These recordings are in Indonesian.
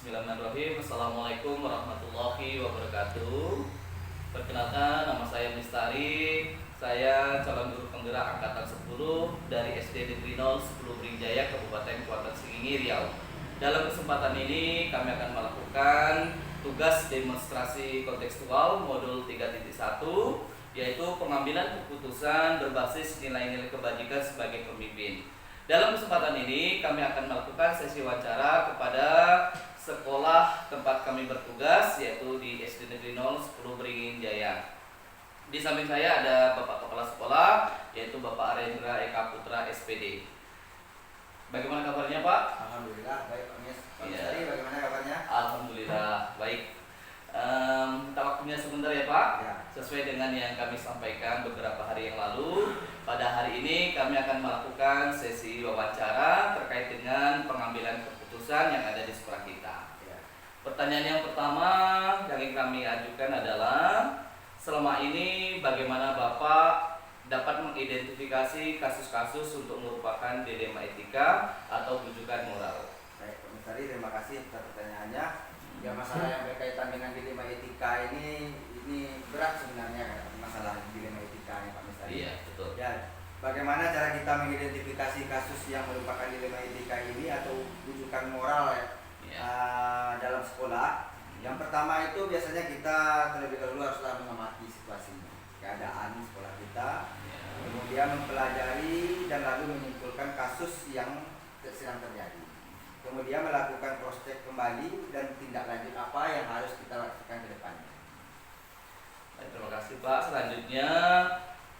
Bismillahirrahmanirrahim. Assalamualaikum warahmatullahi wabarakatuh. Perkenalkan, nama saya Mistari. Saya calon guru penggerak angkatan 10 dari SD Negeri 0 10 Beringjaya, Kabupaten Kuantan Sengingi, Riau. Dalam kesempatan ini kami akan melakukan tugas demonstrasi kontekstual modul 3.1, yaitu pengambilan keputusan berbasis nilai-nilai kebajikan sebagai pemimpin. Dalam kesempatan ini kami akan melakukan sesi wawancara kepada sekolah tempat kami bertugas, yaitu di SD Negeri 0 10 Beringin Jaya. Di samping saya ada Bapak Kepala Sekolah, yaitu Bapak Arendra Eka Putra SPD. Bagaimana kabarnya, Pak? Alhamdulillah baik, Pak Mis. Pak Iya. Mistari, bagaimana kabarnya? Alhamdulillah baik. Minta waktunya sebentar ya, Pak. Ya. Sesuai dengan yang kami sampaikan beberapa hari yang lalu, pada hari ini kami akan melakukan sesi wawancara terkait dengan pengambilan keputusan yang ada di sekolah kita. Ya. Pertanyaan yang pertama yang ingin kami ajukan adalah, selama ini bagaimana Bapak dapat mengidentifikasi kasus-kasus untuk merupakan dilema etika atau bujukan moral? Baik, Pak Mistari, terima kasih atas pertanyaannya. Ya, masalah yang berkaitan dengan dilema etika ini berat sebenarnya kan, masalah dilema etika ini, Pak Mistari. Iya, betul. Ya, bagaimana cara kita mengidentifikasi kasus yang merupakan dilema etika ini atau bujukan moral ya, Iya. dalam sekolah? Yang pertama itu biasanya kita terlebih dahulu haruslah mengamati situasinya, keadaan sekolah kita, Iya. kemudian mempelajari dan lalu menyimpulkan kasus yang sedang terjadi. Kemudian melakukan cross check kembali dan tindak lanjut apa yang harus kita lakukan ke depannya. Baik, terima kasih Pak. Selanjutnya,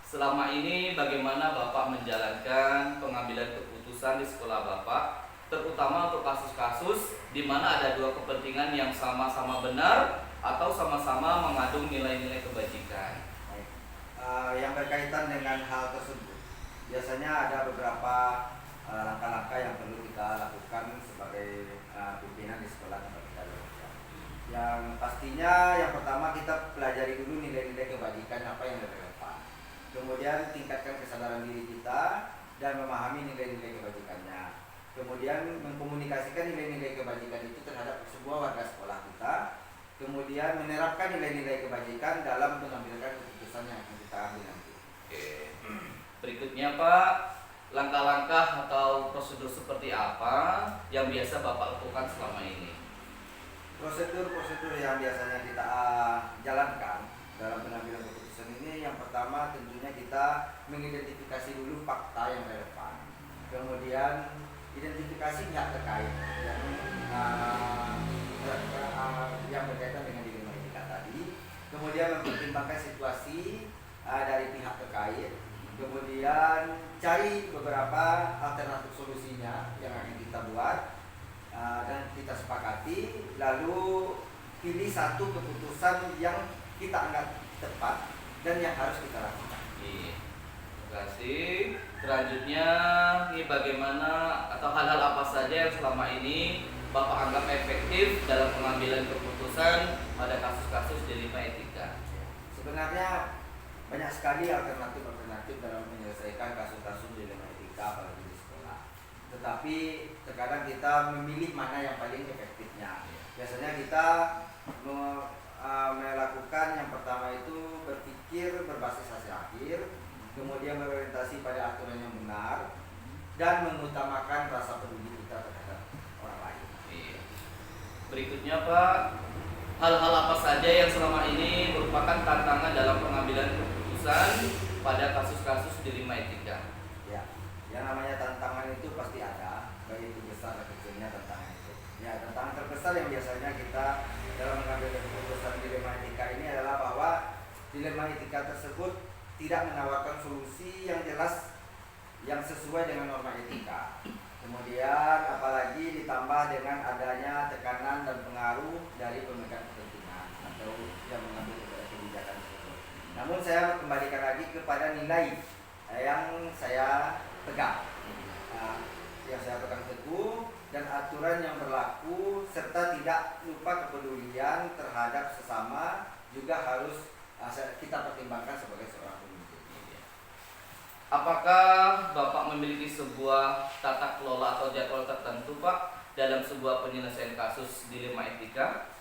selama ini bagaimana Bapak menjalankan pengambilan keputusan di sekolah Bapak, terutama untuk kasus-kasus di mana ada dua kepentingan yang sama-sama benar atau sama-sama mengandung nilai-nilai kebajikan? Baik. Yang berkaitan dengan hal tersebut, biasanya ada beberapa langkah-langkah yang perlu kita lakukan sebagai pimpinan di sekolah tempat kita bekerja. Yang pastinya yang pertama kita pelajari dulu nilai-nilai kebajikan apa yang relevan. Kemudian tingkatkan kesadaran diri kita dan memahami nilai-nilai kebajikannya. Kemudian mengkomunikasikan nilai-nilai kebajikan itu terhadap sebuah warga sekolah kita. Kemudian menerapkan nilai-nilai kebajikan dalam mengambilkan keputusan yang akan kita ambil nanti. Oke. Berikutnya Pak, langkah-langkah atau prosedur seperti apa yang biasa Bapak lakukan selama ini? Prosedur-prosedur yang biasanya kita jalankan dalam pengambilan keputusan ini, yang pertama tentunya kita mengidentifikasi dulu fakta yang relevan. Kemudian identifikasi pihak terkait yang berkaitan dengan dilema etika tadi. Kemudian mempertimbangkan situasi dari pihak terkait. Kemudian cari beberapa alternatif solusinya yang akan kita buat dan kita sepakati, lalu pilih satu keputusan yang kita anggap tepat dan yang harus kita lakukan. Iya. Terima kasih. Selanjutnya, ini bagaimana atau hal-hal apa saja yang selama ini Bapak anggap efektif dalam pengambilan keputusan pada kasus-kasus dilema etika? Sebenarnya banyak sekali alternatif dalam menyelesaikan kasus-kasus dilema etika apalagi di sekolah. Tetapi terkadang kita memilih mana yang paling efektifnya. Biasanya kita melakukan yang pertama itu berpikir berbasis hasil akhir, kemudian berorientasi pada aturan yang benar, dan mengutamakan rasa peduli kita terhadap orang lain. Iya. Berikutnya Pak, hal-hal apa saja yang selama ini merupakan tantangan dalam pengambilan keputusan pada kasus-kasus dilema etika? Ya, yang namanya tantangan itu pasti ada, baik itu besar atau kecilnya tantangan itu. Ya, tantangan terbesar yang biasanya kita dalam mengambil keputusan dilema etika ini adalah bahwa dilema etika tersebut tidak menawarkan solusi yang jelas yang sesuai dengan norma etika. Kemudian apalagi ditambah dengan adanya tekanan dan pengaruh dari pemegang kepentingan atau yang mengambil kebijakan tersebut. Namun saya kembalikan lagi kepada nilai yang saya pegang, yang saya pegang teguh, dan aturan yang berlaku, serta tidak lupa kepedulian terhadap sesama juga harus kita pertimbangkan sebagai seorang pemimpin. Apakah Bapak memiliki sebuah tata kelola atau jadwal tertentu Pak dalam sebuah penyelesaian kasus dilema etika?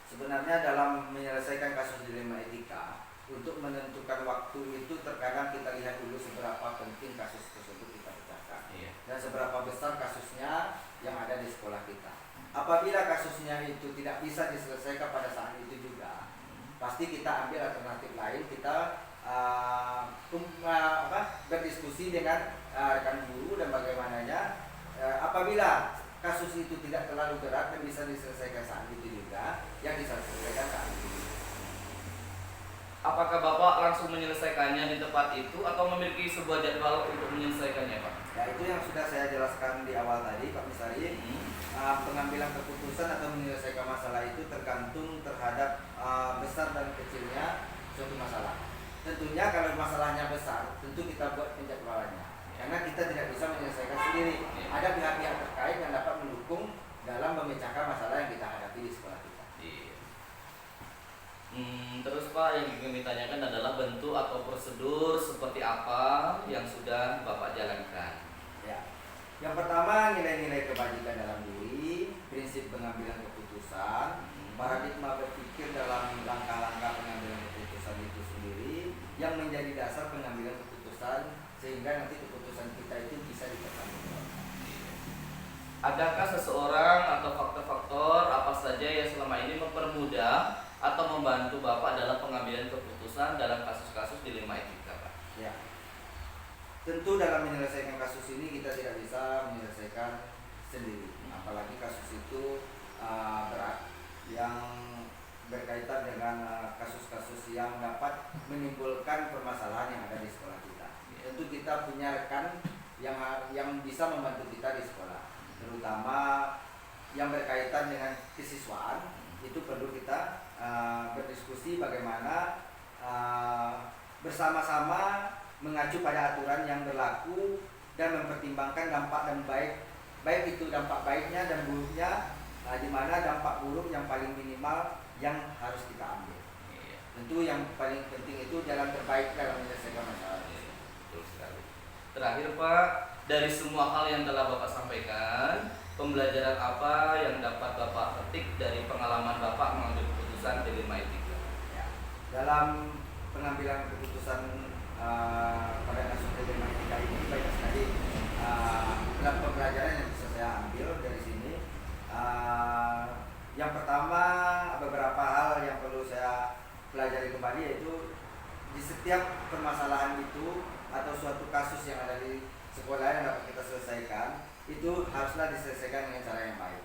Sebenarnya dalam menyelesaikan kasus dilema etika, untuk menentukan waktu itu terkadang kita lihat dulu seberapa penting kasus tersebut kita pecahkan, Iya. dan seberapa besar kasusnya yang ada di sekolah kita. Apabila kasusnya itu tidak bisa diselesaikan pada saat itu juga, pasti kita ambil alternatif lain. Kita berdiskusi dengan rekan guru dan bagaimananya. Apabila kasus itu tidak terlalu berat dan bisa diselesaikan saat itu juga, yang diselesaikan saat itu. Apakah Bapak langsung menyelesaikannya di tempat itu atau memiliki sebuah jadwal untuk menyelesaikannya, Pak? Ya, itu yang sudah saya jelaskan di awal tadi, Pak Mistari. Pengambilan keputusan atau menyelesaikan masalah itu tergantung terhadap besar dan kecilnya suatu masalah. Tentunya kalau masalahnya besar, tentu kita buat penjadwalannya, karena kita tidak bisa menyelesaikan sendiri. Ada pihak-pihak terkait yang dapat mendukung dalam memecahkan masalah yang kita hadapi di sekolah kita. Iya. Terus Pak, yang ingin ditanyakan adalah bentuk atau prosedur seperti apa yang sudah Bapak jalankan? Ya. Yang pertama, nilai-nilai kebajikan dalam diri, prinsip pengambilan keputusan, paradigma berpikir dalam langkah-langkah pengambilan keputusan itu sendiri yang menjadi dasar pengambilan keputusan, sehingga nanti keputusan kita itu bisa dipertanggungjawabkan. Adakah seseorang atau faktor-faktor apa saja yang selama ini mempermudah atau membantu Bapak dalam pengambilan keputusan dalam kasus-kasus dilema etika, Pak? Ya. Tentu dalam menyelesaikan kasus ini kita tidak bisa menyelesaikan sendiri, apalagi kasus itu berat yang berkaitan dengan kasus-kasus yang dapat menimbulkan permasalahan yang ada di sekolah kita. Tentu kita punya rekan yang bisa membantu kita di sekolah, terutama yang berkaitan dengan kesiswaan. Itu perlu kita berdiskusi bagaimana bersama-sama mengacu pada aturan yang berlaku dan mempertimbangkan dampak dan baik itu dampak baiknya dan buruknya, di mana dampak buruk yang paling minimal yang harus kita ambil. Tentu yang paling penting itu jalan terbaik dalam menyelesaikan masalah. Betul sekali. Terakhir Pak, dari semua hal yang telah Bapak sampaikan, pembelajaran apa yang dapat Bapak petik dari pengalaman Bapak mengambil keputusan dilema etika? Ya. Dalam pengambilan keputusan pada kasus dilema etika ini banyak sekali pembelajaran yang bisa saya ambil dari sini. Yang pertama, beberapa hal yang perlu saya pelajari kembali, yaitu di setiap permasalahan itu atau suatu kasus yang ada di sekolah yang dapat kita selesaikan, itu haruslah diselesaikan dengan cara yang baik,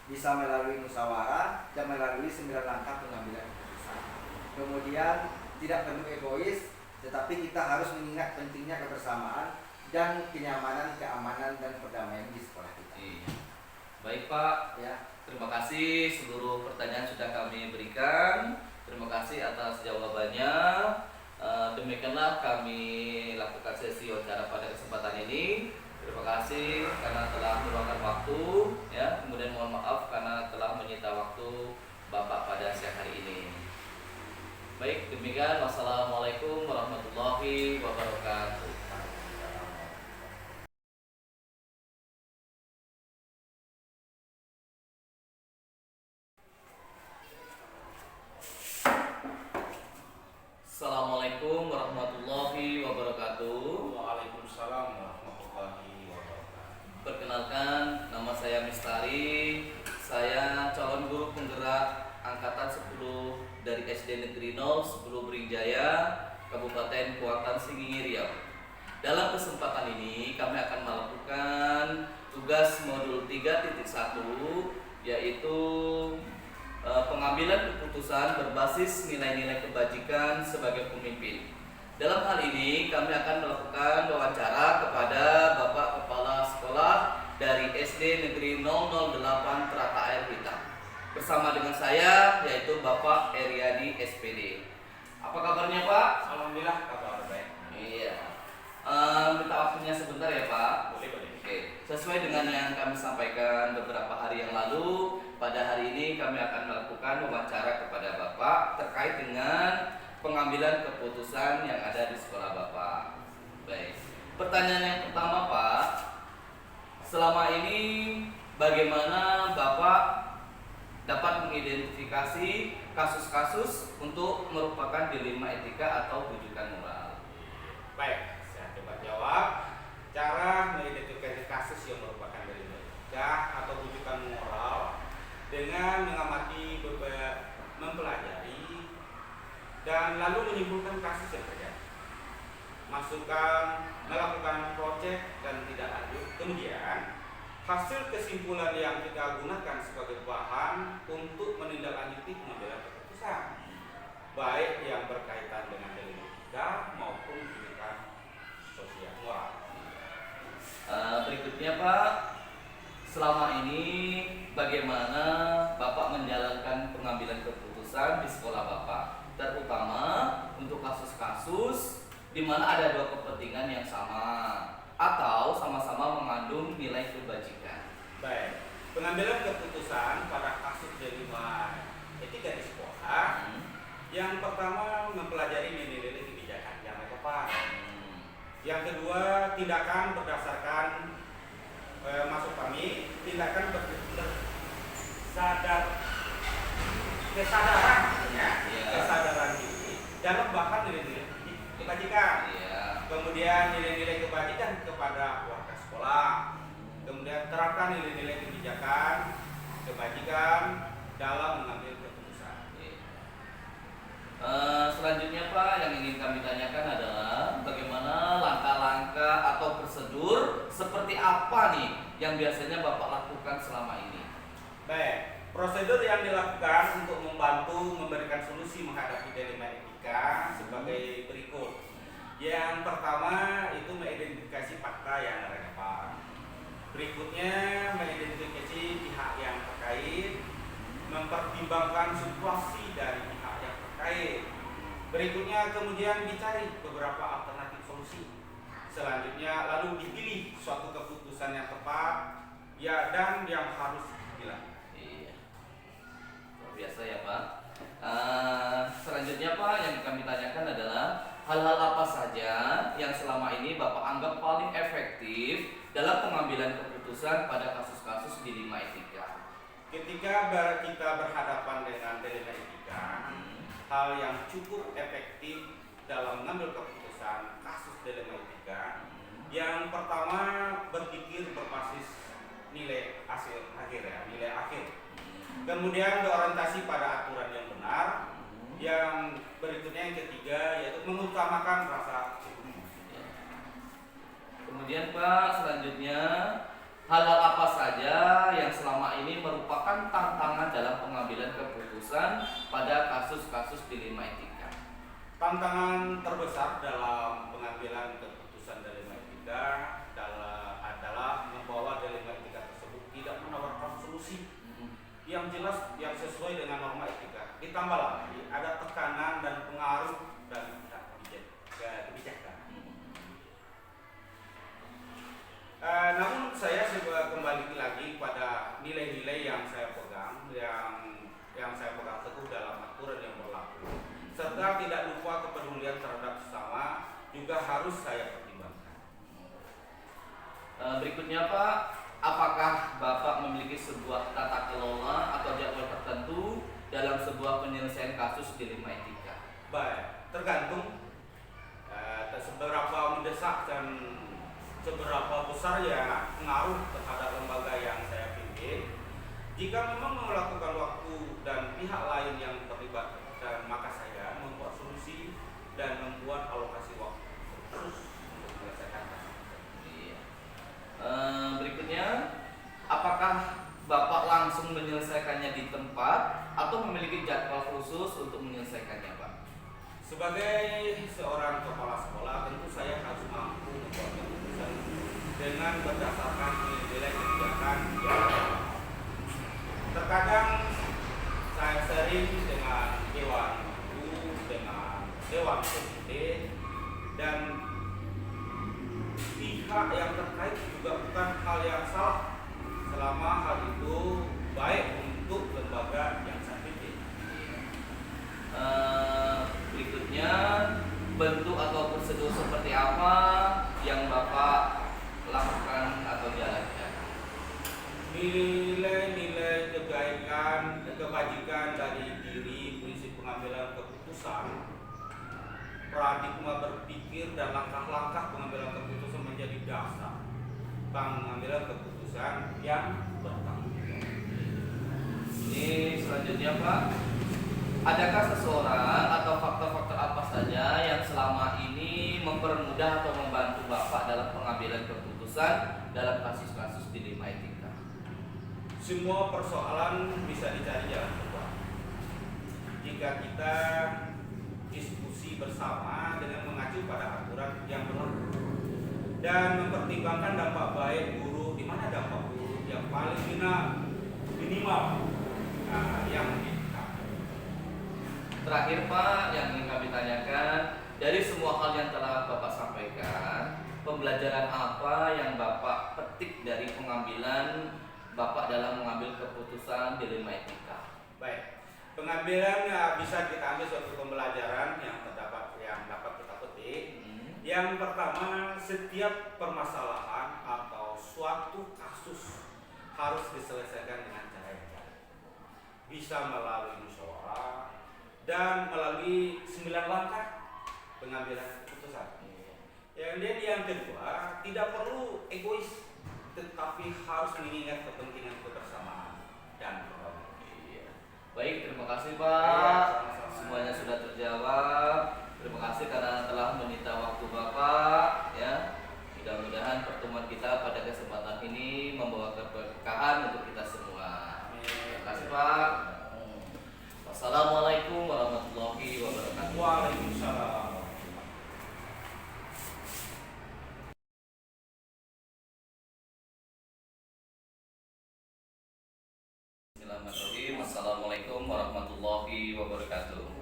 bisa melalui musyawarah dan melalui 9 langkah pengambilan keputusan. Kemudian tidak perlu egois, tetapi kita harus mengingat pentingnya kebersamaan dan kenyamanan, keamanan dan perdamaian di sekolah kita. Iya. Baik Pak, Ya. terima kasih, seluruh pertanyaan sudah kami berikan. Terima kasih atas jawabannya. Demikianlah kami lakukan sesi wawancara pada kesempatan ini. Terima kasih karena telah meluangkan waktu, ya. Kemudian mohon maaf karena telah menyita waktu Bapak pada siang hari ini. Baik, demikian. Wassalamualaikum warahmatullahi wabarakatuh. Assalamualaikum warahmatullahi wabarakatuh. Waalaikumsalam warahmatullahi wabarakatuh. Perkenalkan, nama saya Mistari. Saya calon guru penggerak angkatan 10 dari SD Negeri 0 10 Beringjaya, Kabupaten Kuantan, Singgi, Riau. Dalam kesempatan ini kami akan melakukan tugas modul 3.1, yaitu pengambilan keputusan berbasis nilai-nilai kebajikan sebagai pemimpin. Dalam hal ini kami akan melakukan wawancara kepada Bapak Kepala Sekolah dari SD Negeri 008 Terata Air Hitam. Bersama dengan saya yaitu Bapak Eriadi SPD. Apa kabarnya Pak? Alhamdulillah kabar baik. Iya. Minta waktunya sebentar ya Pak. Boleh. Oke, sesuai dengan yang kami sampaikan beberapa hari yang lalu, pada hari ini kami akan melakukan wawancara kepada Bapak terkait dengan pengambilan keputusan yang ada di sekolah Bapak. Baik, pertanyaan yang pertama Pak, selama ini bagaimana Bapak dapat mengidentifikasi kasus-kasus untuk merupakan dilema etika atau rujukan moral? Baik, saya coba jawab. Cara mengidentifikasi kasus yang merupakan dilema etika atau rujukan moral dengan mengamati mempelajari dan lalu menyimpulkan kasus yang terjadi. Masukkan, melakukan project dan tidak lanjut. Kemudian hasil kesimpulan yang kita gunakan sebagai bahan untuk menindaklanjuti pengambilan keputusan, baik yang berkaitan dengan dilema etika maupun rujukan sosial moral. Berikutnya Pak, selama ini bagaimana Bapak menjalankan pengambilan keputusan di sekolah Bapak, terutama untuk kasus-kasus di mana ada dua kepentingan yang sama atau sama-sama mengandung nilai kebajikan? Baik, pengambilan keputusan pada kasus dilema etika di sekolah, yang pertama mempelajari nilai-nilai kebijakan yang tepat. Yang kedua, tindakan berdasarkan maksud kami tindakan kesadaran ya, kesadaran diri dalam bahkan nilai-nilai kebajikan. Kemudian nilai-nilai kebajikan kepada warga sekolah. Kemudian terapkan nilai-nilai kebajikan dalam mengambil keputusan. Selanjutnya Pak, yang ingin kami tanyakan adalah bagaimana langkah-langkah atau prosedur seperti apa nih yang biasanya Bapak lakukan selama ini? Baik, prosedur yang dilakukan untuk membantu memberikan solusi menghadapi dilema etika sebagai berikut. Yang pertama itu mengidentifikasi fakta yang relevan. Berikutnya mengidentifikasi pihak yang terkait, mempertimbangkan situasi dari pihak yang terkait. Berikutnya kemudian dicari beberapa alternatif solusi. Selanjutnya lalu dipilih suatu keputusan yang tepat ya dan yang harus dilakukan. Iya. Luar biasa ya Pak. Selanjutnya Pak, yang kami tanyakan adalah hal-hal apa saja yang selama ini Bapak anggap paling efektif dalam pengambilan keputusan pada kasus-kasus dilema etika? Ketika kita berhadapan dengan dilema etika, hal yang cukup efektif dalam mengambil keputusan kasus dilema etika, yang pertama berpikir berbasis nilai hasil akhir ya, nilai akhir. Kemudian berorientasi pada aturan yang benar. Yang berikutnya yang ketiga yaitu mengutamakan rasa hukum. Kemudian Pak, selanjutnya hal-hal apa saja yang selama ini merupakan tantangan dalam pengambilan keputusan pada kasus-kasus dilema etika? Tantangan terbesar dalam pengambilan keputusan dilema etika adalah membawa dilema etika tersebut tidak menawarkan solusi yang jelas yang sesuai dengan norma etika. Ditambah lagi ada tekanan dan pengaruh dari kebijakan. Namun saya kembali lagi pada nilai-nilai yang saya pegang, yang saya pegang teguh dalam aturan yang berlaku, serta tidak lupa kepedulian terhadap sesama juga harus saya pertimbangkan. Berikutnya Pak, apakah Bapak memiliki sebuah tata kelola atau jadwal tertentu dalam sebuah penyelesaian kasus dilema etika? Baik, tergantung seberapa mendesak dan seberapa besar ya pengaruh terhadap lembaga yang saya pimpin. Jika memang melakukan waktu dan pihak lain yang terlibat, dan maka saya membuat solusi dan membuat alokasi waktu khusus untuk menyelesaikan kasus. Berikutnya, apakah Bapak langsung menyelesaikannya di tempat atau memiliki jadwal khusus untuk menyelesaikannya Pak? Sebagai seorang kepala sekolah, tentu saya harus mampu membuat keputusan dengan berdasarkan nilai kebijakan yang terkadang saya sering dengan dewan guru, dengan dewan komite, dan pihak yang terkait juga bukan hal yang salah selama hal itu baik untuk lembaga yang saya pimpin. Berikutnya, bentuk atau prosedur seperti apa yang Bapak lakukan atau jalankan? Di paradigma berpikir dan langkah-langkah pengambilan keputusan menjadi dasar pengambilan keputusan yang bertanggung jawab. Ini selanjutnya Pak, adakah seseorang atau faktor-faktor apa saja yang selama ini mempermudah atau membantu Bapak dalam pengambilan keputusan dalam kasus-kasus dilema etika? Semua persoalan bisa dicari jalan keluar jika kita diskusi bersama dengan mengacu pada aturan yang berlaku dan mempertimbangkan dampak baik buruk, di mana dampak buruk yang paling minimal yang kita. Terakhir Pak, yang ingin kami tanyakan, dari semua hal yang telah Bapak sampaikan, pembelajaran apa yang Bapak petik dari pengambilan Bapak dalam mengambil keputusan dilema etika? Baik, pengambilan bisa kita ambil suatu pembelajaran yang dapat kita petik. Yang pertama, setiap permasalahan atau suatu kasus harus diselesaikan dengan cara yang baik. Bisa melalui musyawarah dan melalui 9 langkah pengambilan keputusan. Yang kedua, tidak perlu egois, tetapi harus mengingat kepentingan kebersamaan dan kebahagiaan. Baik, terima kasih Iya, Pak. sama-sama. Semuanya sudah terjawab. Terima kasih karena telah menyita waktu Bapak. Ya, mudah-mudahan pertemuan kita pada kesempatan ini membawa keberkahan untuk kita semua. Terima kasih Pak. Wassalamualaikum warahmatullahi wabarakatuh. Waalaikumsalam. Bismillahirrahmanirrahim. Assalamualaikum warahmatullahi wabarakatuh.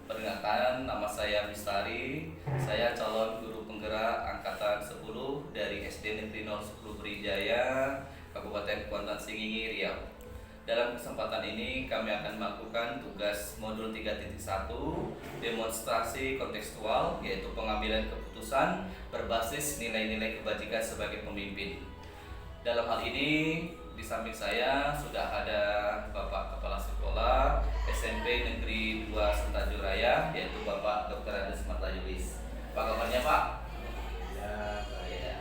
Perkenalkan, nama saya Mistari. Saya calon guru penggerak angkatan 10 dari SD Negeri 010 Berijaya, Kabupaten Kuantan Singingi, Riau. Dalam kesempatan ini kami akan melakukan tugas modul 3.1 demonstrasi kontekstual, yaitu pengambilan keputusan berbasis nilai-nilai kebajikan sebagai pemimpin. Dalam hal ini di samping saya sudah ada Bapak Kepala Sekolah SMP Negeri 2 Sentaju Raya, yaitu Bapak Dr. Andes Marta Yulis. Apa kabarnya Pak? Ya.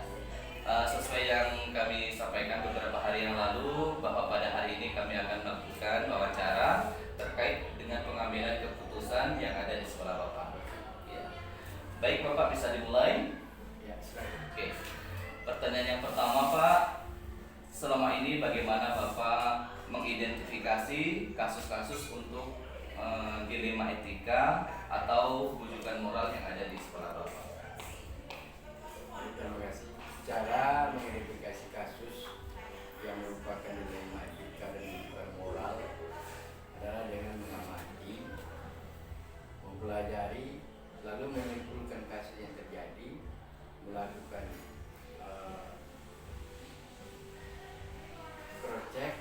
Sesuai yang kami sampaikan beberapa hari yang lalu, bahwa pada hari ini kami akan melakukan wawancara terkait dengan pengambilan keputusan yang ada di sekolah Bapak. Ya. Baik Bapak, bisa dimulai? Ya, silakan. Oke. Pertanyaan yang pertama Pak, selama ini bagaimana Bapak mengidentifikasi kasus-kasus untuk dilema etika atau bujukan moral yang ada di sekolah Bapak? Terima kasih. Cara mengidentifikasi kasus yang merupakan dilema etika dan bujukan moral adalah dengan mengamati, mempelajari, lalu menyimpulkan kasus yang terjadi, melakukan cross check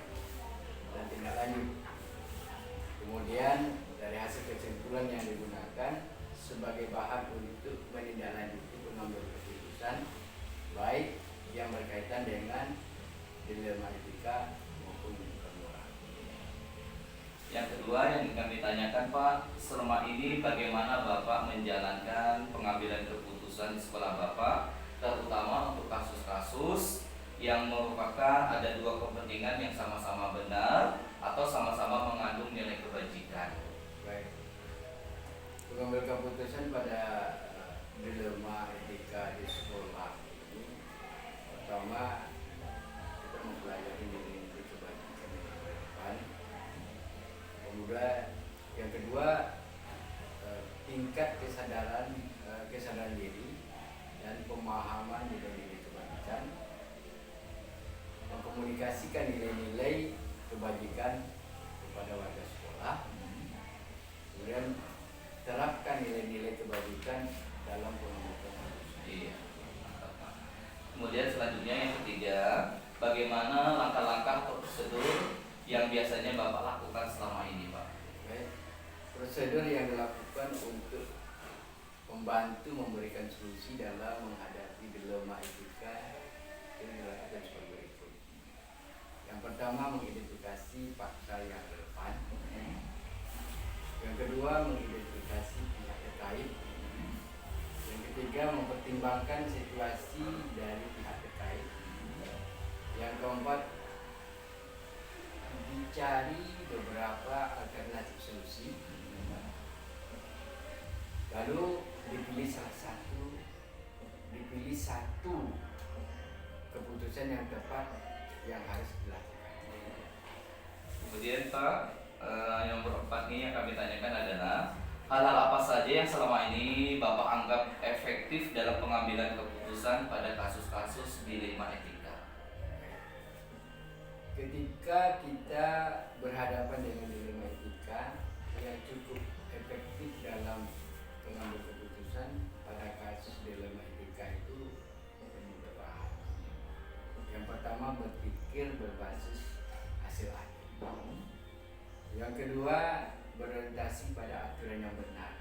dan tindak lanjut. Kemudian dari hasil kesimpulan yang digunakan sebagai bahan untuk menindaklanjuti pengambilan keputusan, baik yang berkaitan dengan dilema etika maupun bujukan moral. Yang kedua yang kami tanyakan Pak, selama ini bagaimana Bapak menjalankan pengambilan keputusan di sekolah Bapak, terutama untuk kasus-kasus yang merupakan ada dua kepentingan yang sama-sama benar atau sama-sama mengandung nilai kebajikan. Baik. Pengambil keputusan pada dilema etika di sekolah ini, pertama kita mempelajari nilai-nilai kebajikan yang relevan. Kemudian yang kedua, tingkat kesadaran diri dan pemahaman nilai-nilai kebajikan, mengkomunikasikan nilai-nilai kebajikan kepada warga sekolah. Kemudian terapkan nilai-nilai kebajikan dalam pengambilan keputusan. Iya. Kemudian selanjutnya yang ketiga, bagaimana langkah-langkah atau prosedur yang biasanya Bapak lakukan selama ini Pak? Baik. Prosedur yang dilakukan untuk membantu memberikan solusi dalam menghadapi dilema etika ini dilakukan sebagai berikut. Yang pertama, mengidentifikasi fakta yang relevan. Yang kedua, mengidentifikasi pihak terkait satu keputusan yang tepat yang harus dilakukan. Kemudian Pak, yang nomor 4 nih yang kami tanyakan adalah hal-hal apa saja yang selama ini Bapak anggap efektif dalam pengambilan keputusan pada kasus-kasus dilema etika? Ketika kita berhadapan dengan dilema etika yang cukup efektif dalam mengambil keputusan pada kasus dilema etika itu beberapa hal. Yang pertama, berpikir berbasis hasil adil. Yang kedua, berorientasi pada aturan yang benar.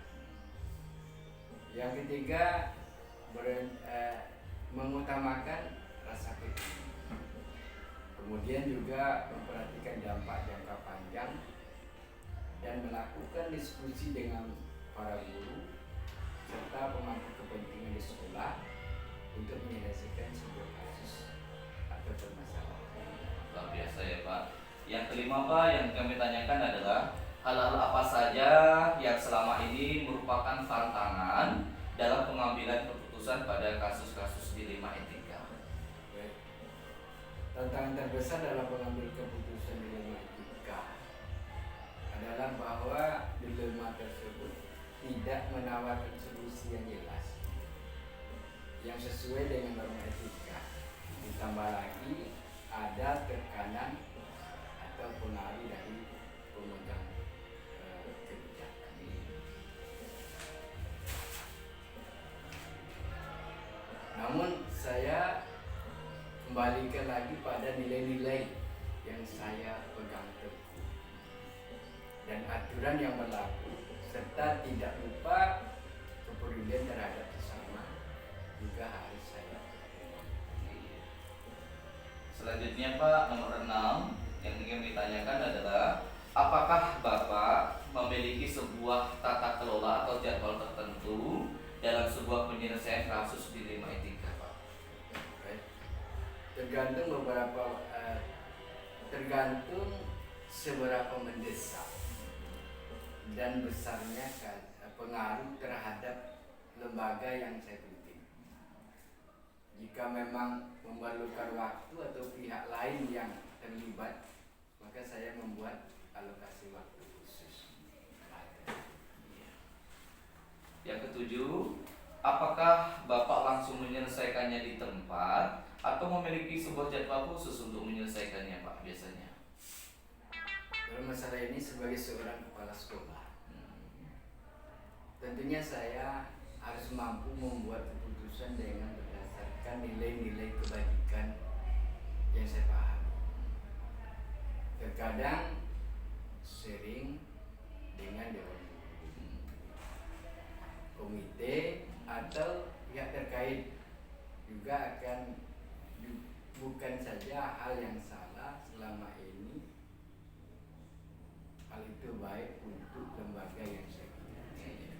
Yang ketiga, mengutamakan rasa keadilan. Kemudian juga memperhatikan dampak jangka panjang dan melakukan diskusi dengan para guru serta pemangku kepentingan di sekolah untuk menyelesaikan sebuah kasus atau permasalahan. Luar biasa ya Pak. Yang kelima Pak yang kami tanyakan adalah hal-hal apa saja yang selama ini merupakan tantangan dalam pengambilan keputusan pada kasus-kasus dilema etika. Baik. Tantangan terbesar dalam pengambil keputusan dilema etika adalah bahwa dilema tersebut tidak menawarkan solusi yang jelas yang sesuai dengan norma etika. Ditambah lagi ada tekanan atau pengaruh dari pemegang kebijakan. Namun saya kembalikan lagi pada nilai-nilai yang saya pegang teguh dan aturan yang berlaku, serta tidak lupa kepedulian terhadap sesama juga harus saya pegang. Selanjutnya Pak, nomor 6 yang ingin ditanyakan adalah apakah Bapak memiliki sebuah tata kelola atau jadwal tertentu dalam sebuah penyelesaian kasus dilema etika Pak? Tergantung seberapa mendesak dan besarnya pengaruh terhadap lembaga yang saya pimpin. Jika memang memerlukan waktu atau pihak lain yang terlibat, maka saya membuat alokasi waktu khusus. Yang ketujuh, apakah Bapak langsung menyelesaikannya di tempat atau memiliki sebuah jadwal khusus untuk menyelesaikannya Pak biasanya? Dalam masalah ini sebagai seorang kepala sekolah, tentunya saya harus mampu membuat keputusan dengan berdasarkan nilai-nilai kebajikan yang saya pahami. Terkadang sering dengan dewan guru, komite atau pihak terkait juga akan bukan saja hal yang salah selama ini, hal itu baik untuk lembaga yang saya pilih.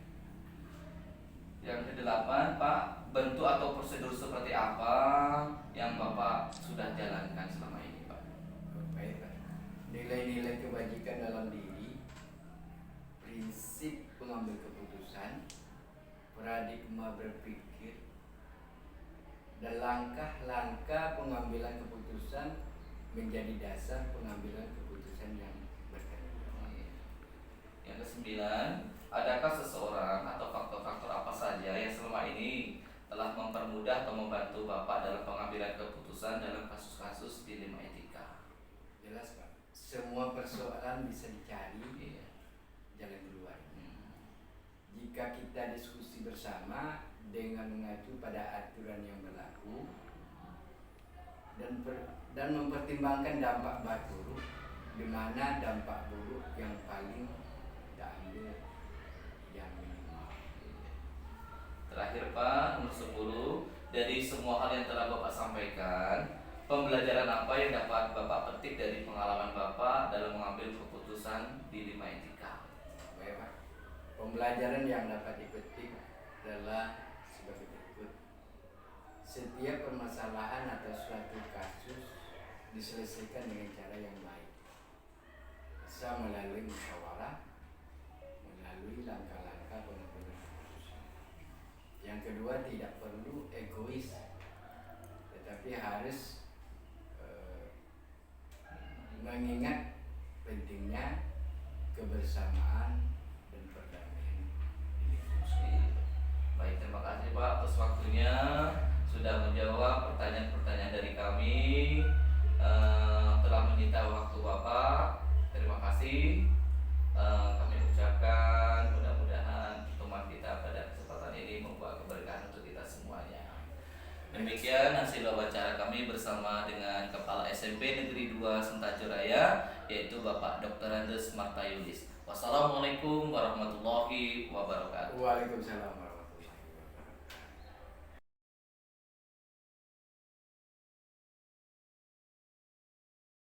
Yang kedelapan Pak, bentuk atau prosedur seperti apa yang Bapak sudah jalankan selama ini Pak? Baik, Pak. Nilai-nilai kebajikan dalam diri, prinsip pengambil keputusan, paradigma berpikir, dan langkah-langkah pengambilan keputusan menjadi dasar pengambilan keputusan yang bertanggung. Yang kesembilan, adakah seseorang atau faktor-faktor apa saja yang selama ini telah mempermudah atau membantu Bapak dalam pengambilan keputusan dalam kasus-kasus dilema etika? Jelas Pak, semua persoalan bisa dicari jalan keluar. Jika kita diskusi bersama dengan mengacu pada aturan yang berlaku dan mempertimbangkan dampak baik buruk, di mana dampak buruk yang paling kita ambil yang minimal. Terakhir Pak, nomor 10, dari semua hal yang telah Bapak sampaikan, pembelajaran apa yang dapat Bapak petik dari pengalaman Bapak dalam mengambil keputusan dilema etika? Baik Pak, pembelajaran yang dapat dipetik adalah sebagai berikut. Setiap permasalahan atau suatu kasus diselesaikan dengan cara yang baik, bisa melalui musyawarah, melalui langkah-langkah pengambilan keputusan. Yang kedua, tidak perlu egois tetapi harus mengingat pentingnya kebersamaan dan perdamaian di lingkungan. Baik, terima kasih Pak atas waktunya sudah menjawab pertanyaan-pertanyaan dari kami, telah menyita waktu Bapak. Terima kasih. Kami ucapkan mudah-mudahan pertemuan kita pada kesempatan ini membawa keberkahan untuk kita semuanya. Demikian hasil wawancara kami bersama dengan Kepala SMP Negeri 2 Sentajo Raya, yaitu Bapak Dr. Andes Martayulis. Wassalamualaikum warahmatullahi wabarakatuh. Waalaikumsalam.